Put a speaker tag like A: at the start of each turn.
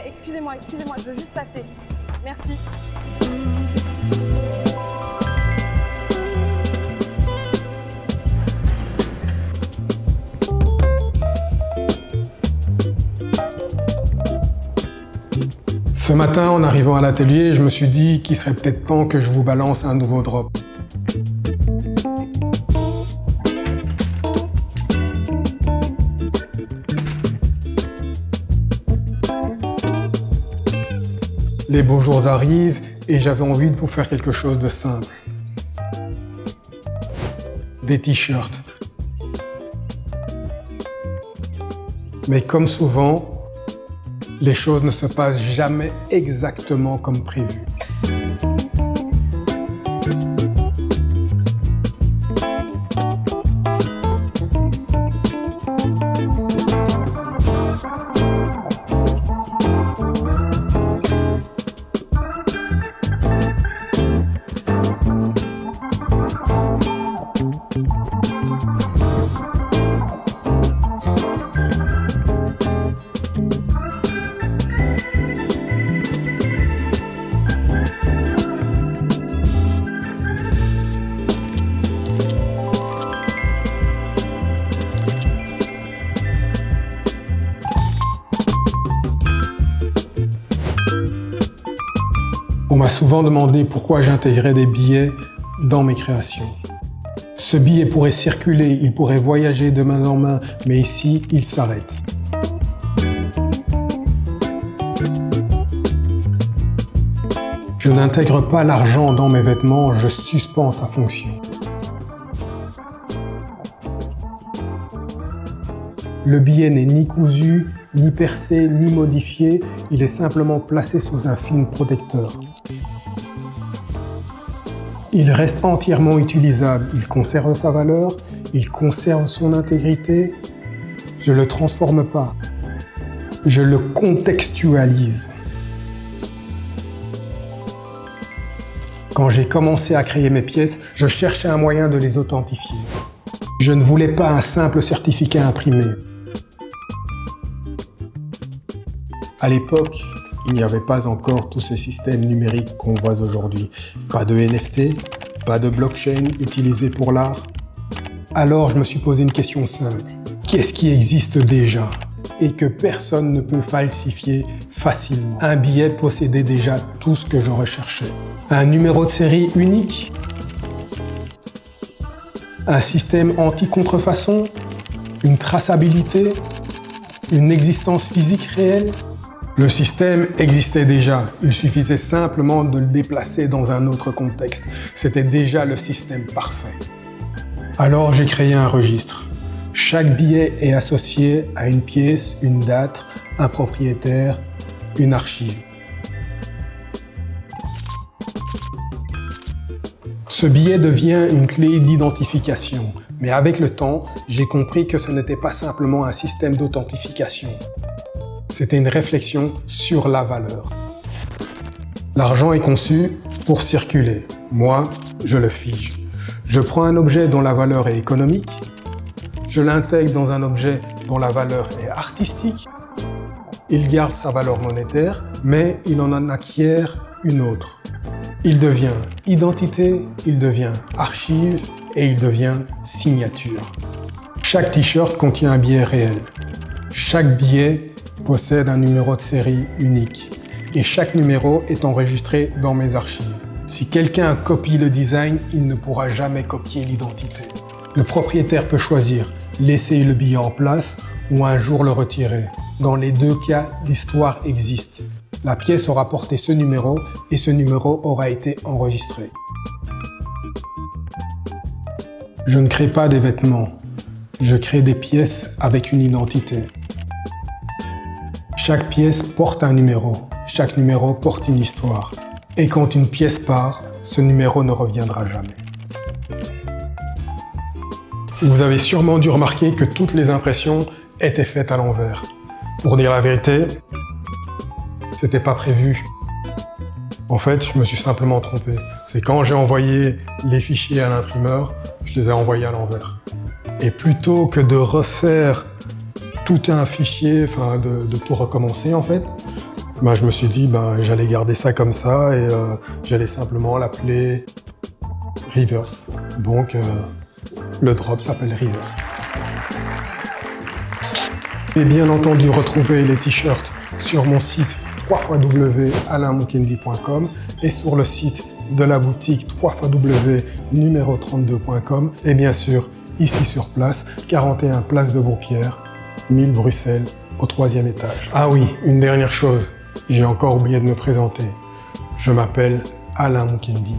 A: excusez-moi, je veux juste passer. Merci.
B: Ce matin, en arrivant à l'atelier, je me suis dit qu'il serait peut-être temps que je vous balance un nouveau drop. Les beaux jours arrivent et j'avais envie de vous faire quelque chose de simple. Des t-shirts. Mais comme souvent, les choses ne se passent jamais exactement comme prévu. On m'a souvent demandé pourquoi j'intégrais des billets dans mes créations. Ce billet pourrait circuler, il pourrait voyager de main en main, mais ici, il s'arrête. Je n'intègre pas l'argent dans mes vêtements, je suspends sa fonction. Le billet n'est ni cousu, ni percé, ni modifié, il est simplement placé sous un film protecteur. Il reste entièrement utilisable, il conserve sa valeur, il conserve son intégrité. Je ne le transforme pas, je le contextualise. Quand j'ai commencé à créer mes pièces, je cherchais un moyen de les authentifier. Je ne voulais pas un simple certificat imprimé. À l'époque, il n'y avait pas encore tous ces systèmes numériques qu'on voit aujourd'hui. Pas de NFT, pas de blockchain utilisé pour l'art. Alors je me suis posé une question simple. Qu'est-ce qui existe déjà et que personne ne peut falsifier facilement? Un billet possédait déjà tout ce que je recherchais. Un numéro de série unique? Un système anti-contrefaçon? Une traçabilité? Une existence physique réelle? Le système existait déjà, il suffisait simplement de le déplacer dans un autre contexte. C'était déjà le système parfait. Alors j'ai créé un registre. Chaque billet est associé à une pièce, une date, un propriétaire, une archive. Ce billet devient une clé d'identification. Mais avec le temps, j'ai compris que ce n'était pas simplement un système d'authentification. C'était une réflexion sur la valeur. L'argent est conçu pour circuler. Moi, je le fige. Je prends un objet dont la valeur est économique, je l'intègre dans un objet dont la valeur est artistique, il garde sa valeur monétaire, mais il en acquiert une autre. Il devient identité, il devient archive et il devient signature. Chaque t-shirt contient un billet réel. Chaque billet possède un numéro de série unique et chaque numéro est enregistré dans mes archives. Si quelqu'un copie le design, il ne pourra jamais copier l'identité. Le propriétaire peut choisir laisser le billet en place ou un jour le retirer. Dans les deux cas, l'histoire existe. La pièce aura porté ce numéro et ce numéro aura été enregistré. Je ne crée pas des vêtements, je crée des pièces avec une identité. Chaque pièce porte un numéro, chaque numéro porte une histoire. Et quand une pièce part, ce numéro ne reviendra jamais. Vous avez sûrement dû remarquer que toutes les impressions étaient faites à l'envers. Pour dire la vérité, c'était pas prévu. En fait, je me suis simplement trompé. C'est quand j'ai envoyé les fichiers à l'imprimeur, je les ai envoyés à l'envers. Et plutôt que de refaire tout un fichier, de tout recommencer en fait, je me suis dit j'allais garder ça comme ça et j'allais simplement l'appeler Reverse. Donc le drop s'appelle Reverse. Et bien entendu retrouver les t-shirts sur mon site www.alainmukendi.com et sur le site de la boutique www.numero32.com et bien sûr ici sur place, 41 place de Beaupierre, 1000 Bruxelles, au 3e étage. Ah oui, une dernière chose, j'ai encore oublié de me présenter. Je m'appelle Alain Mukendi.